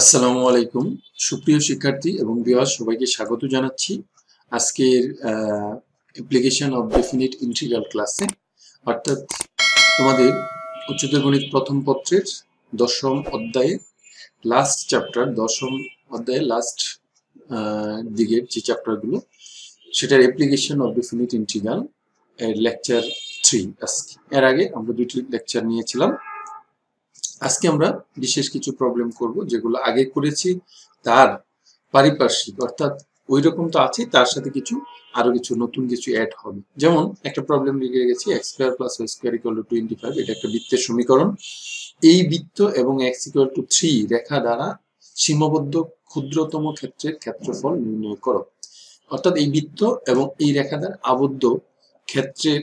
আসসালামু আলাইকুম সুপ্রিয় শিক্ষার্থী এবং ভিউয়ার্স সবাইকে স্বাগত জানাচ্ছি আজকের অ্যাপ্লিকেশন অফ ডেফিনিট ইন্টিগ্রাল ক্লাসে। অর্থাৎ তোমাদের উচ্চতর গণিত প্রথম পত্রের দশম অধ্যায়ে লাস্ট চ্যাপ্টার, দশম অধ্যায়ে লাস্ট দিকের যে চ্যাপ্টারগুলো, সেটার অ্যাপ্লিকেশন অফ ডেফিনিট ইন্টিগ্রাল এর লেকচার 3। আজকে এর আগে আমরা দুটি লেকচার নিয়েছিলাম। আজকে আমরা বিশেষ কিছু প্রবলেম করব যেগুলো আগে করেছি তার পারিপার্শ্বিক, অর্থাৎ ওই রকম তো আছে, তার সাথে কিছু আরো কিছু নতুন কিছু অ্যাড হবে। যেমন একটা প্রবলেম লিখে গেছি x square plus y square equal two 25। এটা একটা বৃত্তের সমীকরণ। এই বৃত্ত এবং x ইকুয়াল টু 3 রেখা দ্বারা সীমাবদ্ধ ক্ষুদ্রতম ক্ষেত্রের ক্ষেত্রফল নির্ণয় করো। অর্থাৎ এই বৃত্ত এবং এই রেখা দ্বারা আবদ্ধ ক্ষেত্রের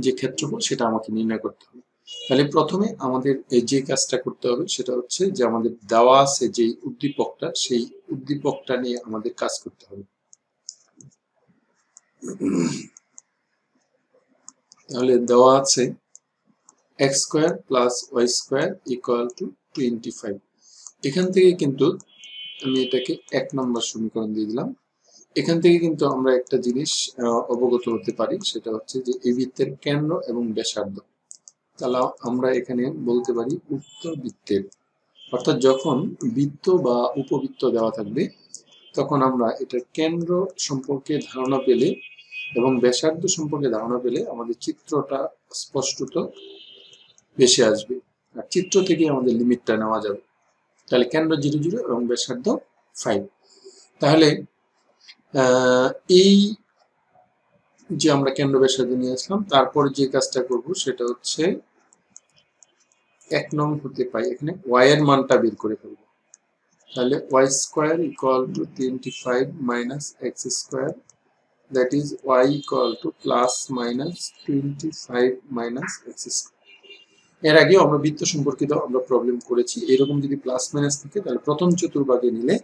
যে ক্ষেত্রফল সেটা আমাকে নির্ণয় করতে হবে। তাহলে প্রথমে আমাদের যে কাজটা করতে হবে সেটা হচ্ছে যে আমাদের দেওয়া আছে যে উদ্দীপকটা, সেই উদ্দীপকটা নিয়ে আমাদের কাজ করতে হবে। তাহলে দেওয়া আছে x square plus y square equal two 25। এখান থেকে কিন্তু আমি এটাকে 1 নম্বর সমীকরণ দিয়ে দিলাম। এখান থেকে কিন্তু আমরা একটা জিনিস অবগত হতে পারি, সেটা হচ্ছে যে এই বৃত্তের কেন্দ্র এবং ব্যাসার্ধ। তাহলে আমরা এখানে বলতে পারি উক্ত বৃত্তের, অর্থাৎ যখন বৃত্ত বা উপবৃত্ত দেওয়া থাকবে তখন আমরা এটার কেন্দ্র সম্পর্কে ধারণা পেলে এবং ব্যাসার্ধ সম্পর্কে ধারণা পেলে আমাদের চিত্রটা স্পষ্টত ভেসে আসবে, আর চিত্র থেকে আমাদের লিমিটটা নেওয়া যাবে। তাহলে কেন্দ্র 0 0 এবং ব্যাসার্ধ 5। তাহলে এই যে আমরা কেন্দ্র ব্যাসার্ধ নিয়ে আসলাম, তারপরে যে কাজটা করব সেটা হচ্ছে 1 নং হতে পাই এখানে y এর মানটা বের করে ফেলব। তাহলে y square equal two 25 minus x square, that is y equal two plus minus 25 minus x square. এর আগে আমরা বৃত্ত সম্পর্কিত আমরা প্রবলেম করেছি। এরকম যদি প্লাস মাইনাস থাকে তাহলে প্রথম চতুর্ভাগে নিলে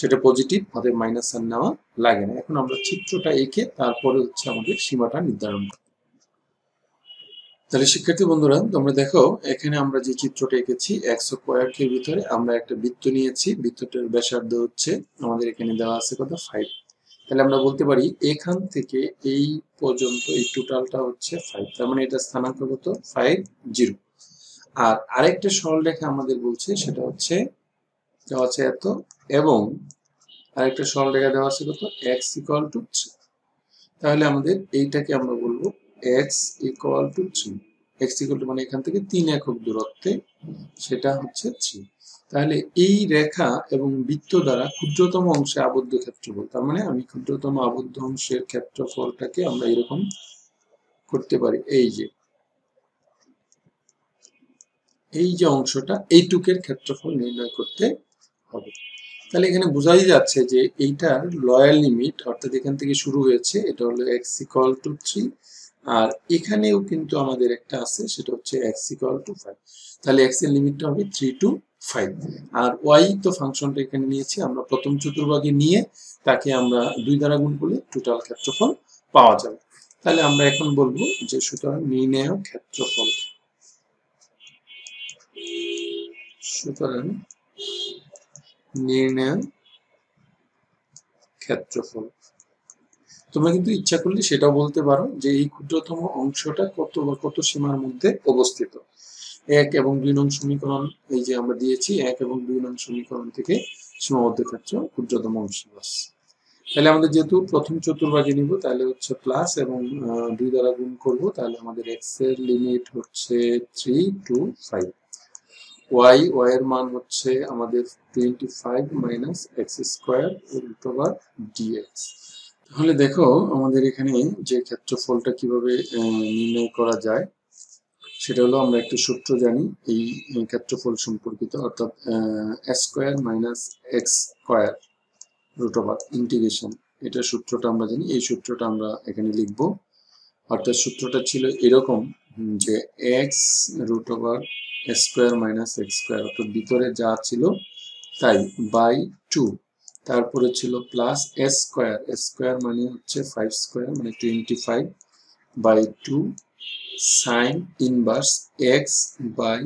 সেটা পজিটিভ, আমাদের মাইনাস আর নেওয়া লাগে না। এখন আমরা চিত্রটা এঁকে তারপরে হচ্ছে আমাদের সীমাটা নির্ধারণ করি। তাহলে শিক্ষার্থী বন্ধুরা, তোমরা দেখো এখানে আমরা যে চিত্রটা এঁকেছি x স্কয়ারের ভিতরে আমরা একটা বৃত্ত নিয়েছি। বৃত্তটার ব্যাসার্ধ হচ্ছে আমাদের এখানে দেওয়া আছে কত, 5। তাহলে আমরা বলতে পারি এখান থেকে এই পর্যন্ত এই টোটালটা হচ্ছে 5। তার মানে এটা স্থানাঙ্ক কত, 5 0। আর আরেকটা সরলরেখা আমাদের বলছে সেটা হচ্ছে দেওয়া আছে এত, এবং আরেকটা সরলরেখা দেওয়া আছে কত, x ইকুয়াল টু 3। তাহলে আমাদের এইটাকে আমরা বলবো x equal to 3। x equal to মানে এখান থেকে 3 একক দূরত্বে, সেটা হচ্ছে 3। তাহলে এই রেখা এবং বৃত্ত দ্বারা ক্ষুদ্রতম অংশে আবদ্ধ ক্ষেত্রফল, তার মানে আমি ক্ষুদ্রতম আবদ্ধ অংশের ক্ষেত্রফলটাকে আমরা এরকম করতে পারি। এই যে অংশটা, এইটুকের ক্ষেত্রফল নির্ণয় করতে হবে। তাহলে এখানে বোঝাই যাচ্ছে যে এইটার লয়ার লিমিট, অর্থাৎ এখান থেকে শুরু হয়েছে, এটা হলো x ইকুয়াল টু 3, আর এখানেও কিন্তু আমাদের একটা আছে সেটা হচ্ছে x ইকুয়াল টু 5। তাহলে x এর লিমিটটা হবে 3 to 5। আর y তো ফাংশনটা এখানে নিয়েছি আমরা প্রথম চতুর্ভাগে নিয়ে তাকে আমরা 2 দ্বারা গুণ করলে টোটাল ক্ষেত্রফল পাওয়া যাবে। তাহলে আমরা এখন বলবো যে সুতরাং নির্ণেয় ক্ষেত্রফল, সুতরাং নির্ণেয় ক্ষেত্রফল। তোমরা কিন্তু ইচ্ছা করলে সেটাও বলতে পারো যে এই ক্ষুদ্রতম অংশটা কত বা কত সীমার মধ্যে অবস্থিত। 1 এবং 2 নং সমীকরণ এই যে আমরা দিয়েছি, 1 এবং 2 নং সমীকরণ থেকে সীমাবদ্ধ ক্ষেত্র ক্ষুদ্রতম অংশ বাস। তাহলে আমাদের যেহেতু প্রথম চতুর্ভাগে নিব তাহলে হচ্ছে প্লাস এবং 2 দ্বারা গুণ করব, তাহলে আমাদের x এর লিমিট হচ্ছে 3 to 5। y এর মান হচ্ছে আমাদের 25 minus x square root over dx। তাহলে দেখো আমাদের এখানে যে ক্ষেত্রফলটা কিভাবে নির্ণয় করা যায় সেটা হলো, আমরা একটা সূত্র জানি এই ক্ষেত্রফল সম্পর্কিত, অর্থাৎ square minus x square root over integration, এটা সূত্রটা আমরা জানি। এই সূত্রটা আমরা এখানে লিখব। অর্থাৎ সূত্রটা ছিল এরকম যে x root over square minus x square, অর্থাৎ ভিতরে যা ছিল তাই, বাই 2, তারপরে ছিল প্লাস স্কয়ার, স্কয়ার মানে হচ্ছে 5 স্কয়ার মানে 25 by 2 sine inverse x by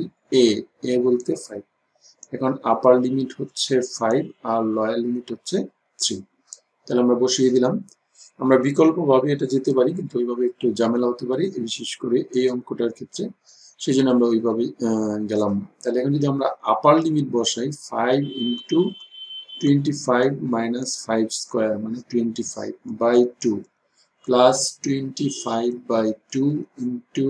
a বলতে 5। এখন আপার লিমিট হচ্ছে 5 আর লোয়ার লিমিট হচ্ছে 3। তাহলে আমরা বসিয়ে দিলাম। আমরা বিকল্পভাবে এটা যেতে পারি, কিন্তু ওইভাবে একটু ঝামেলা হতে পারে, বিশেষ করে এই অঙ্কটার ক্ষেত্রে, সেই জন্য আমরা ওইভাবে গেলাম। তাহলে এখন যদি আমরা আপার লিমিট বসাই 5 ইন্টু 25 মাইনাস 5 স্কোয়ার মানে 25 by 2 plus 25 by 2 into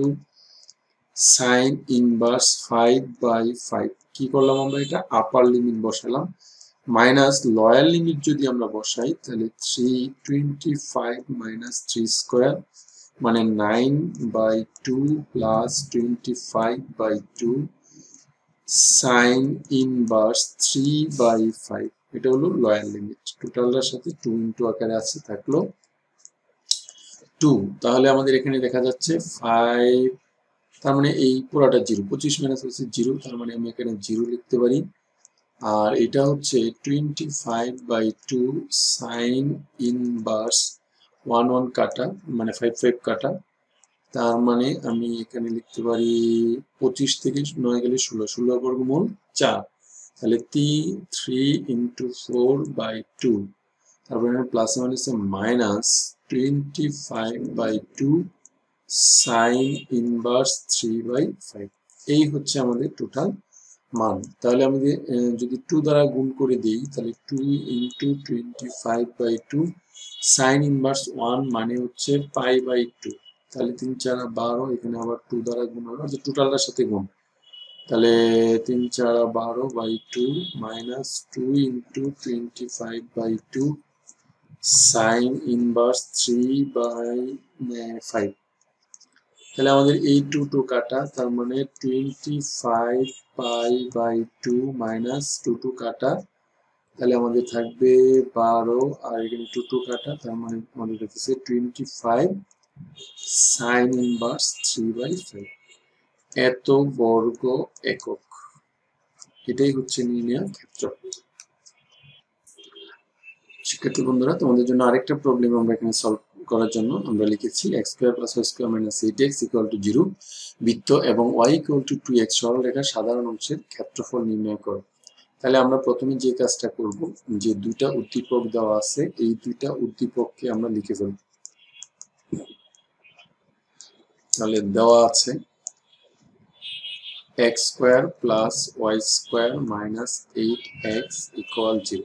sine inverse 5 by 5, কি করলাম আমরা, এটা আপার লিমিট বসালাম, মাইনাস লোয়ার লিমিট যদি আমরা বসাই তাহলে 325 মাইনাস 3 স্কোয়ার মানে 9 by 2 plus 25 by 2 sine inverse 3 by 5, এটা হলো লোয়ার লিমিট। টোটালটার সাথে 2 ইন্টু আকারে আছে, থাকলো 2। তাহলে আমাদের এখানে দেখা যাচ্ছে 5, তার মানে এই পুরাটা 0, 25 মাইনাস হচ্ছে 0, তার মানে আমি এখানে 0 লিখতে পারি। আর এটা হচ্ছে 25 বাই 2 সাইন ইনভার্স 1 1 কাটা মানে 5 5 কাটা, তার মানে আমি এখানে লিখতে পারি 25 থেকে 9 গেলে 16, 16 বর্গমূল 4, তাহলে 3 ইন্টু 4 বাই 2, তারপরে plus minus minus 25 by 2 sine inverse 3 by 5, এই হচ্ছে আমাদের টোটাল মান। তাহলে আমাদের যদি 2 দ্বারা গুণ করে দিই তাহলে 2 ইন্টু 25 বাই 2 সাইন ইনভার্স 1 মানে হচ্ছে পাই বাই 2, তাহলে 3 4 12, এখানে আবার 2 দ্বারা গুণ হবে, অর্থাৎ টোটালটার সাথে গুণ, তাহলে 3 4 12 by 2 minus 2 into 25 by 2 sine inverse 3 by 5, তাহলে আমাদের এই 2 2 কাটা, তার মানে 25 পাই বাই 2 মাইনাস 2 2 কাটা, তাহলে আমাদের থাকবে 12, আর এখানে 2 2 কাটা, তার মানে আমাদের কাছে 25 সাইন ইনভার্স 3 বাই 5, এত বর্গ একক। এটাই হচ্ছে নির্ণয় ক্ষেত্র। শিক্ষার্থী বন্ধুরা, তোমাদের জন্য আরেকটা প্রবলেম আমরা এখানে সলভ করার জন্য আমরা লিখেছি x square plus y square minus 8x equal to 0, বৃত্ত এবং y ইকুয়াল টু 2x সরলরেখার সাধারণ অংশের ক্ষেত্রফল নির্ণয় করো। তাহলে আমরা প্রথমে যে কাজটা করব, যে দুইটা উদ্দীপক দেওয়া আছে এই দুইটা উদ্দীপককে আমরা লিখে ফেলব। তাহলে দেওয়া আছে x square plus y square minus 8x equal 0,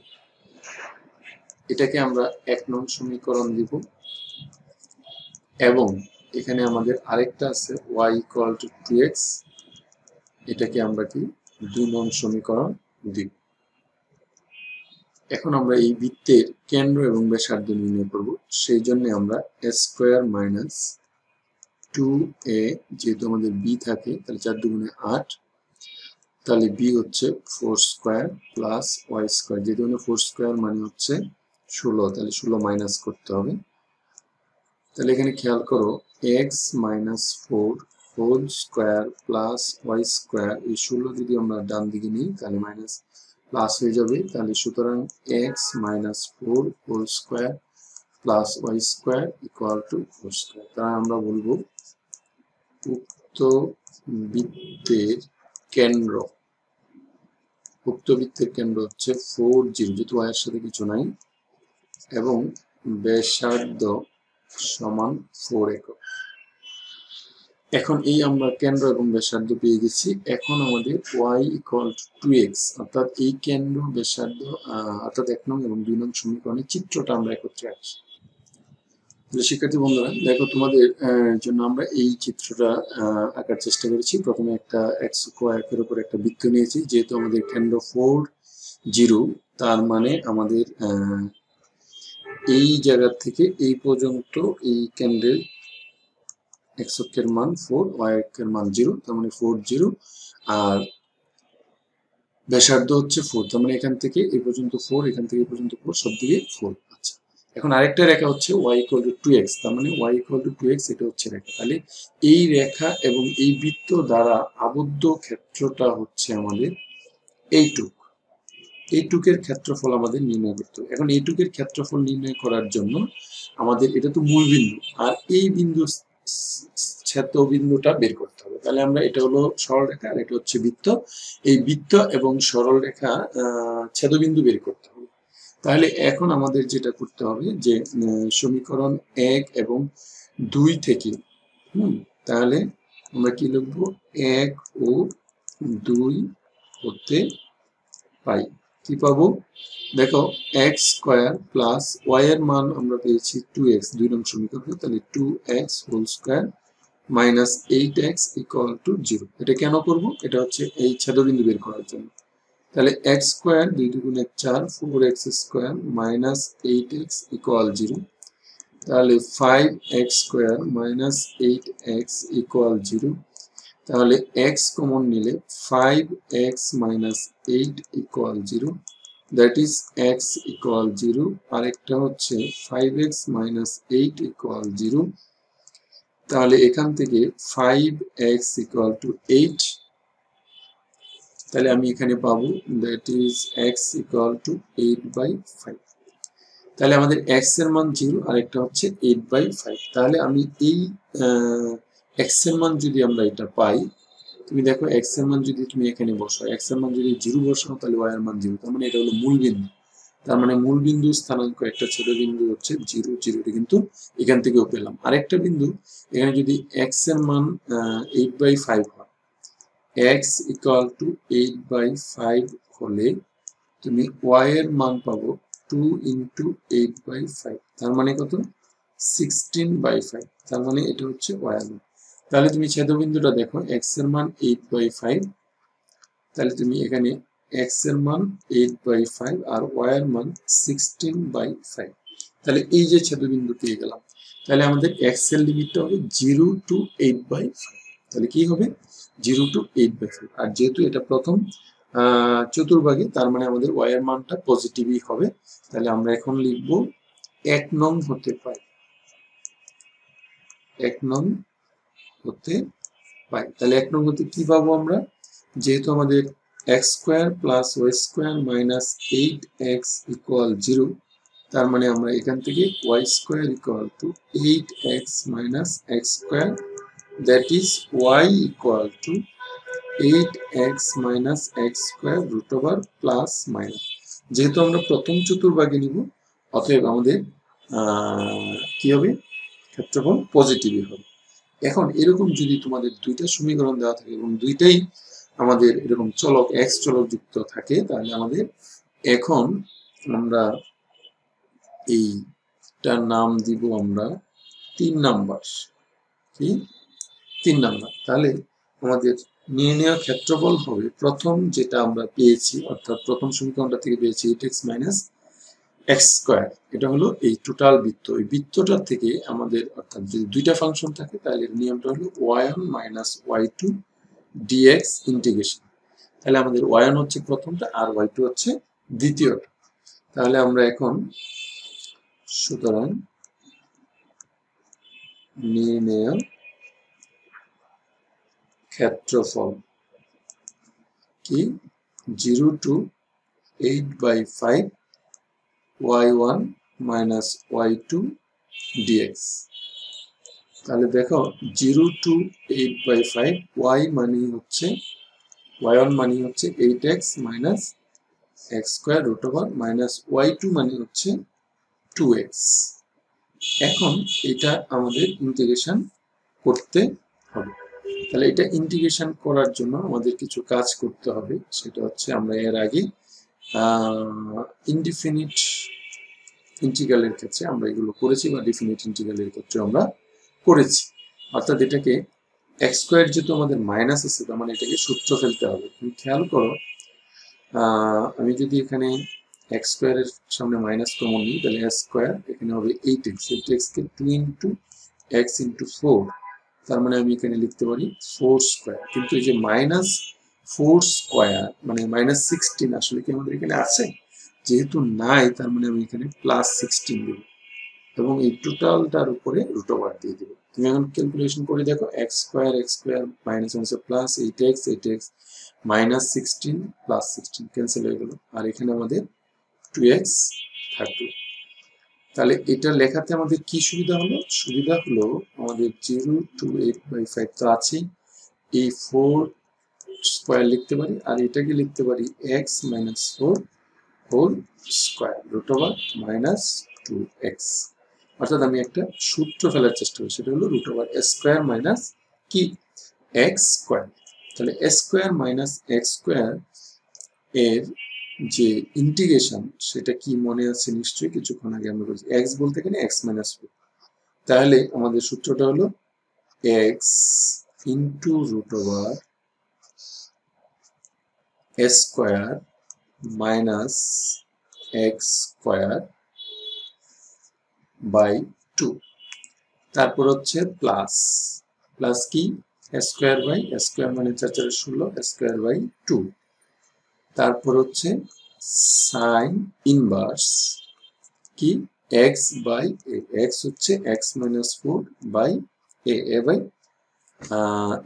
এটাকে আমরা 1 নং সমীকরণ দিব, এবং এখানে আমাদের আরেকটা আছে y ইকুয়াল টু 2x, এটাকে আমরা কি 2 নং সমীকরণ দিব। এখন আমরা এই বৃত্তের কেন্দ্র এবং ব্যাসার্ধ নির্ণয় করব, সেই জন্য আমরা a স্কয়ার মাইনাস 2a, যেহেতু আমাদের b থাকে তাহলে 4 দুগুণে 8, তাহলে b হচ্ছে 4 স্কয়ার প্লাস y স্কয়ার, যেহেতু 4 স্কয়ার মানে হচ্ছে 16, তাহলে 16 মাইনাস করতে হবে। তাহলে এখানে খেয়াল করো x minus 4 whole square plus y square, এই 16 যদি আমরা ডান দিকে নিই তাহলে মাইনাস প্লাস হয়ে যাবে, তাহলে সুতরাং x minus 4 whole square plus y square equal to 4 square. তাহলে আমরা বলবো উক্ত বৃত্তের কেন্দ্র, হচ্ছে 4 0, যেহেতু y এর সাথে কিছু নাই, এবং ব্যাসার্ধ সমান 4 একক। এখন এই আমরা কেন্দ্র এবং ব্যাসার্ধ পেয়ে গেছি। এখন আমাদের y ইকুয়াল টু 2x, অর্থাৎ এই কেন্দ্র ব্যাসার্ধ অর্থাৎ 1 নং এবং 2 নং সমীকরণের চিত্রটা আমরা একত্রে আঁকি। শিক্ষার্থী বন্ধুরা দেখো, তোমাদের জন্য আমরা এই চিত্রটা আঁকার চেষ্টা করেছি। প্রথমে একটা এক্স একের উপর একটা বৃত্ত নিয়েছি, যেহেতু আমাদের কেন্দ্র 4 0, তার মানে আমাদের এই জায়গা থেকে এই পর্যন্ত এই কেন্দ্রের x অক্ষের মান 4, y অক্ষের মান 0, তার মানে 4 0, আর ব্যাসার্ধ হচ্ছে 4, তার মানে এখান থেকে এই পর্যন্ত 4, এখান থেকে এই পর্যন্ত 4, সব দিকে 4। আচ্ছা, এখন আরেকটা রেখা হচ্ছে y ইকুয়াল টু 2x, তার মানে y ইকুয়াল টু 2x, এটা হচ্ছে রেখা। তাহলে এই রেখা এবং এই বৃত্ত দ্বারা আবদ্ধ ক্ষেত্রটা হচ্ছে আমাদের এইটুকের ক্ষেত্রফল আমাদের নির্ণয় করতে হবে। এখন এইটুকের ক্ষেত্রফল নির্ণয় করার জন্য আমাদের, এটা তো মূল বিন্দু, আর এই বিন্দু ছেদবিন্দুটা বের করতে হবে। তাহলে আমরা এটা হলো সরলরেখা আর এটা হচ্ছে বৃত্ত, এই বৃত্ত এবং সরলরেখা ছেদবিন্দু বের করতে হবে। তাহলে এখন আমাদের যেটা করতে হবে যে সমীকরণ 1 এবং 2 থেকে তাহলে আমরা কি লিখবো, 1 ও 2 হতে পাই কি পাবো, দেখো এক্স স্কোয়ার প্লাস ওয়াই এর মান আমরা পেয়েছি 2x 2 নং সমীকরণে, তাহলে 2x whole square minus 8x equal to 0। এটা কেন করব, এটা হচ্ছে এই ছেদবিন্দু বের করার জন্য। তাহলে x স্কোয়ার 2 দুগুণে 4 4x square minus 8x equal 0। তাহলে 5x square minus 8x equal 0। তাহলে x কমন নিলে 5x minus 8 equal 0, that is x equal 0। আরেকটা হচ্ছে 5x মাইনাস 8 ইকুয়াল 0। তাহলে এখান থেকে 5x ইকুয়াল টু 8, তাহলে আমি এখানে পাবো that is x equal to 8/5। তাহলে আমাদের x এর মান 0 আর একটা হচ্ছে 8/5। তাহলে আমি এই x এর মান যদি আমরা এটা পাই, তুমি দেখো x এর মান যদি তুমি এখানে বসাও, x এর মান যদি 0 বসাও তাহলে y এর মান 0, তার মানে এটা হলো মূল বিন্দু। তার মানে মূল বিন্দু স্থানাঙ্ক একটা ছেদবিন্দু হচ্ছে 0 0, এটা কিন্তু এখান থেকেও পেলাম। আরেকটা বিন্দু এখানে যদি x এর মান 8/5 হয়, x ইকুয়াল টু 8/5 হলে তুমি y এর মান পাবো 2 ইন্টু 8/5, তার মানে কত 16/5, তার মানে এটা হচ্ছে y এর মান। তাহলে তুমি ছেদবিন্দুটা দেখো, x এর মান 8/5, তাহলে তুমি এখানে x এর মান 8/5 আর y এর মান 16/5, তাহলে এই যে ছেদবিন্দু পেয়ে গেলাম। তাহলে আমাদের x এর লিমিটটা হবে 0 টু 8/5, তাহলে কি হবে 0 টু 8/5। আর যেহেতু এটা প্রথম চতুর্ভাগে, তার মানে আমাদের y এর মানটা পজিটিভই হবে। তাহলে আমরা এখন লিখব 1 নং হতে পাই, 1 নং হতে পাই। তাহলে 1 নং হতে কি পাবো আমরা, যেহেতু আমাদের x square plus y square minus 8x equal 0, তার মানে আমরা এখান থেকে y square equal to 8x minus x square, that is y equal to 8x minus x square root over plus minus. যেহেতু আমরা প্রথম চতুর্ভাগে নিব, অতএব আমাদের কি হবে, ক্ষেত্রফল পজিটিভই হবে। এখন এরকম যদি তোমাদের দুইটা সমীকরণ দেওয়া থাকে এবং দুইটাই আমাদের এরকম চলক x চলক যুক্ত থাকে, তাহলে আমাদের এখন আমরা এইটার নাম দিব আমরা 3 নাম্বার, কি 3 নাম্বার। তাহলে আমাদের নির্ণেয় ক্ষেত্রফল হবে প্রথম যেটা আমরা পেয়েছি, অর্থাৎ প্রথম সমীকরণটা থেকে পেয়েছি 8x মাইনাস x স্কোয়ার, এটা হলো এই টোটাল বৃত্ত। এই বৃত্তটার থেকে আমাদের, অর্থাৎ যদি দুইটা ফাংশন থাকে তাহলে নিয়মটা হলো y1 minus y2 dx integration. তাহলে আমাদের y1 হচ্ছে প্রথমটা আর y2 হচ্ছে দ্বিতীয়টা। তাহলে আমরা এখন সুতরাং নির্ণেয় ক্ষেত্রফল কি 0 two 8/5 y1 minus y2 dx। তাহলে দেখো 0 টু 8/5, y মানে হচ্ছে y1 মানে হচ্ছে 8x minus x square root over minus y2 মানে হচ্ছে 2x। এখন এটা আমাদের ইন্টিগ্রেশন করতে হবে। তাহলে এটা ইন্টিগ্রেশন করার জন্য আমাদের কিছু কাজ করতে হবে, সেটা হচ্ছে আমরা এর আগে ইনডিফিনিট ইন্টিগ্রালের ক্ষেত্রে আমরা এগুলো করেছি, বা ডিফিনিট ইন্টিগ্রালের ক্ষেত্রে আমরা করেছি। অর্থাৎ এটাকে x স্কোয়ার যেহেতু আমাদের মাইনাস আছে, তার মানে এটাকে সূত্র ফেলতে হবে। তুমি খেয়াল করো, আমি যদি এখানে x স্কোয়ারের সামনে মাইনাস কমন নিই, তাহলে x স্কোয়ার এখানে হবে 8x, 8x কে 2 ইন্টু x ইন্টু 4, তার মানে আমি এখানে লিখতে পারি 4 স্কোয়ার। কিন্তু এই যে মাইনাস 4 স্কোয়ার মানে মাইনাস 16 আসলে কি আমাদের এখানে আছে, যেহেতু নাই, তার মানে আমি এখানে প্লাস 16 দেব এবং এই টোটালটার উপরে রুট ওভার দিয়ে দেবো। তুমি এখন ক্যালকুলেশন করে দেখো, x square minus plus 8x minus 16 plus 16 cancel হয়ে গেল, আর এখানে আমাদের 2x থাকবে। তাহলে এটা লেখাতে আমাদের কি সুবিধা হলো? সুবিধা হলো আমাদের 0 to 8/5 তো আছেই, এই 4 স্কোয়ার লিখতে পারি, আর এটাকে লিখতে পারি x minus 4 whole square root over minus 2x। অর্থাৎ আমি একটা সূত্র ফেলার চেষ্টা করি, সেটা হলো রুট ওভার স্কোয়ার মাইনাস কি এক্স স্কোয়ার। তাহলে স্কোয়ার মাইনাস এক্স স্কোয়ার এর যে ইন্টিগ্রেশন সেটা কি মনে আছে নিশ্চয়ই, কিছুক্ষণ আগে আমরা বলছি এক্স বলতে এখানে এক্স মাইনাস 4। তাহলে আমাদের সূত্রটা হলো x into root over square minus x square by 2। তারপর হচ্ছে প্লাস, প্লাস কি স্কোয়ার বাই স্কোয়ার মানে 4 4 16 স্কোয়ার বাই 2। তারপর হচ্ছে সাইন ইনভার্স কি এক্স বাই এক্স হচ্ছে x minus 4 by A by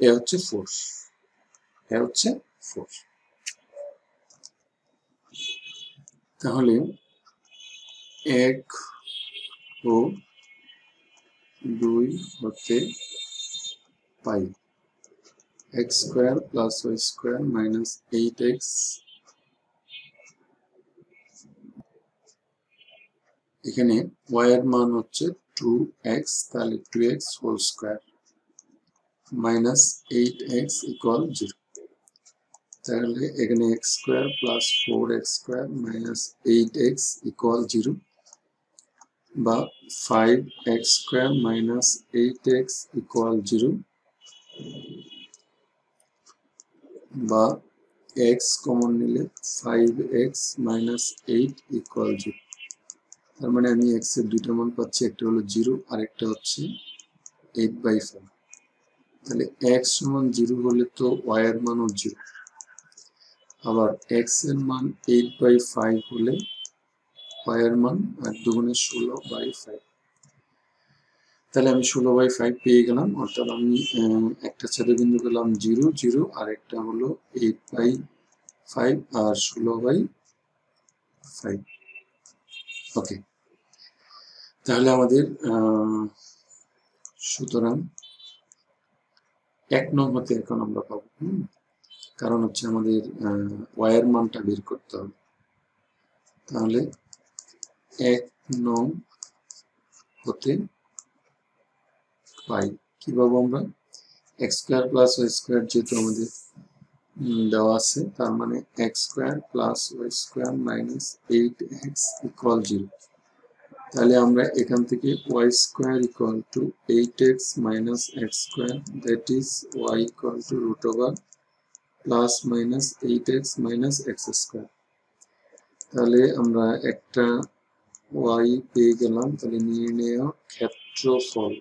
এ হচ্ছে 4, এ হচ্ছে 4। তাহলে 1 ও 2 হতে পাই x square plus y square minus 8x এখানে y এর মান হচ্ছে 2x, তাহলে 2x whole square minus 8x equal 0। তাহলে এখানে x square plus 4x square minus 8x equal 0, বা 5x square minus 8x equal 0, বা x কমন নিলে 5x মাইনাস 8 ইকুয়াল 0। তার মানে আমি x এর দুইটা মান পাচ্ছি, একটা হলো 0 আর একটা হচ্ছে 8/5। তাহলে x সমান 0 হলে তো y এর মানও 0, আবার x এর মান 8/5 হলে y এর মান 8 দুগুণে 16/5। তাহলে আমি 16/5 পেয়ে গেলাম, অর্থাৎ আমি একটা ছেদবিন্দু পেলাম 0 0, আর একটা হলো 8/5 আর 16/5। ওকে, তাহলে আমাদের সুতরাং 1 নং হতে এখন আমরা পাবো, কারণ হচ্ছে আমাদের y এর মানটা বের করতে হবে। তাহলে 1 নং হতে পাই কি পাবো আমরা, x square plus y square যেহেতু আমাদের দেওয়া আছে, তার মানে x square plus y square minus 8x equal 0। তাহলে আমরা এখান থেকে y square equal to 8x minus x square, that is y equal to root over plus minus 8x minus x square. তাহলে আমরা একটা ওয়াই পেয়ে গেলাম। তাহলে নির্ণেয় ক্ষেত্রফল,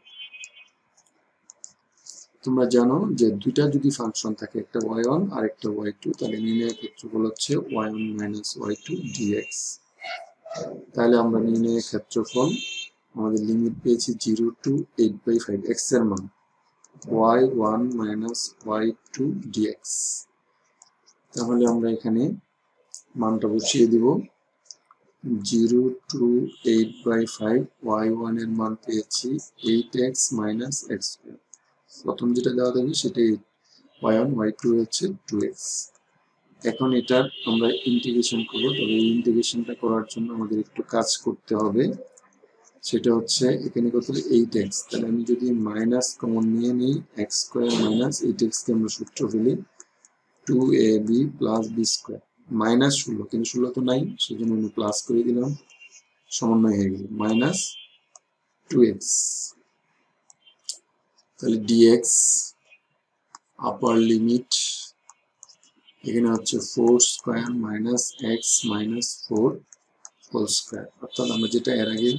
তোমরা জানো যে দুইটা যদি ফাংশন থাকে, একটা y1 আর একটা y2, তাহলে নির্ণয় ক্ষেত্রফল হচ্ছে y1 মাইনাস y2 dx। তাহলে আমরা নির্ণয় ক্ষেত্রফল আমাদের লিমিট পেয়েছি 0 to 8/5, x এর মান y1 মাইনাস y2 dx। তাহলে আমরা এখানে মানটা বসিয়ে দিব 0 to 8/5, y1 এর মান পেয়েছি 8x মাইনাস x স্কয়ার। প্রথম যেটা দেওয়া থাকবে সেটাই y1 y2 হচ্ছে 2x। এখন এটার আমরা ইন্টিগ্রেশন করব, তবে এই ইন্টিগ্রেশনটা করার জন্য আমাদের একটু কাজ করতে হবে, সেটা হচ্ছে এখানে কত হলো 8x। তাহলে আমি যদি মাইনাস কমন নিয়ে নিই x স্কয়ার মাইনাস 8x কে আমরা সূত্র ফেলি 2ab plus b square minus 16, কিন্তু 16 তো নাই, সেজন্য আমি প্লাস করে দিলাম, সমন্বয় হয়ে গেল মাইনাস 2x। তাহলে dx আপার লিমিট এখানে হচ্ছে 4 square minus x minus 4 whole square, অর্থাৎ আমরা যেটা এর আগে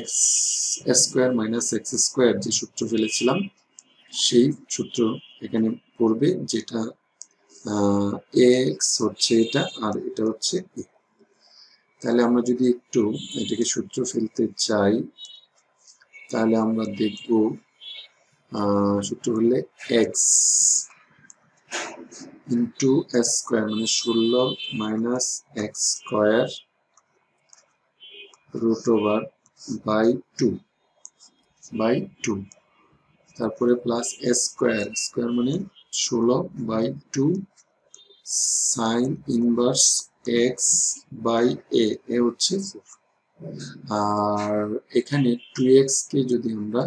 x square minus x square যে সূত্র ফেলেছিলাম সেই সূত্র এখানে পড়বে, যেটা x হচ্ছে এটা আর এটা হচ্ছে a। তাহলে আমরা যদি একটু এটাকে সূত্র ফেলতে চাই, তাহলে আমরা দেখব সূত্র হলে x ইন্টু এস স্কোয়ার মানে 16 minus x square root over by two by two, তারপরে প্লাস স্কোয়ার, স্কোয়ার মানে 16/2 সাইন ইনভার্স এক্স বাই এ হচ্ছে 4। আর এখানে 2x কে যদি আমরা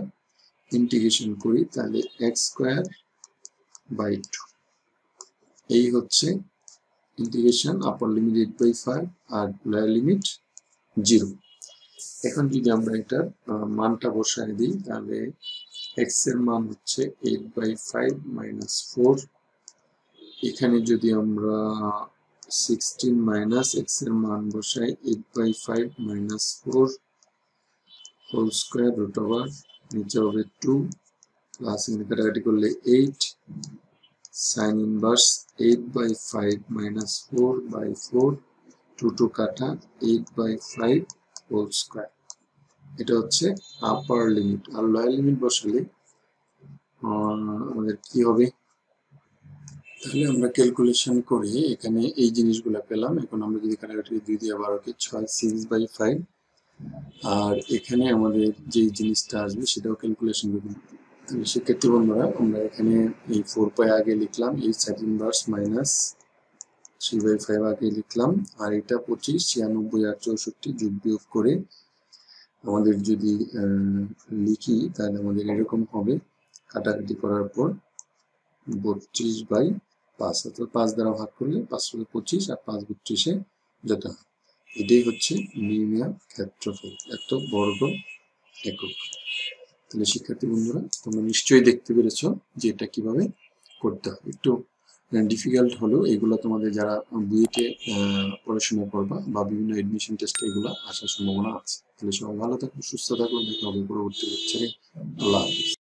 ইন্টিগ্রেশন করি তাহলে x²/2, এই হচ্ছে ইন্টিগ্রেশন। আপার লিমিট 8/5 আর লোয়ার লিমিট 0। এখন যদি আমরা এটার মানটা বসায় দিই তাহলে x এর মান হচ্ছে 8/5 - 4। এখানে যদি আমরা 16 - x এর মান বসাই 8/5 - 4 হোল স্কোয়ার রুট ওভার, নিচে হবে 2 প্লাস এখানে কাটাকাটি করলে 8 সাইন ইনভার্স 8/5 - 4/4, 2 কাটা 8/5 হোল স্কোয়ার। এটা হচ্ছে আপার লিমিট। আর লোয়ার লিমিট বসালে আমাদের কি হবে, তাহলে আমরা ক্যালকুলেশন করে এখানে এই জিনিসগুলো পেলাম। এখন আমরা যদি কাটাকাটি 2 দিয়ে 12কে 6, 6/5, আর এখানে আমাদের যে জিনিসটা আসবে সেটাও ক্যালকুলেশন করব। তাহলে শিক্ষার্থী বন্ধুরা আমরা এখানে এই 4 আগে লিখলাম, এই সাইন ইনভার্স মাইনাস 3/5 আগে লিখলাম, আর এটা 25, 96 আর 64 যোগ বিয়োগ করে আমাদের যদি লিখি তাহলে আমাদের এরকম হবে, কাটাকাটি করার পর 32/5, অর্থাৎ 5 দ্বারা ভাগ করলে 5 × 25 আর 5 × 32 যত হয়। এটাই হচ্ছে নির্ণয় ক্ষেত্রফল, এত বর্গ একক। তাহলে শিক্ষার্থী বন্ধুরা তোমরা নিশ্চয়ই দেখতে পেরেছো যে এটা কিভাবে করতে হয়। একটু ডিফিকাল্ট হলেও এগুলো তোমাদের যারা বুয়েটে পড়াশোনা করবা বা বিভিন্ন এডমিশন টেস্টে এগুলো আসার সম্ভাবনা আছে। তাহলে সবাই ভালো থাকো, সুস্থ থাকো, দেখা হবে পরবর্তী লেকচারে। আল্লাহ হাফেজ।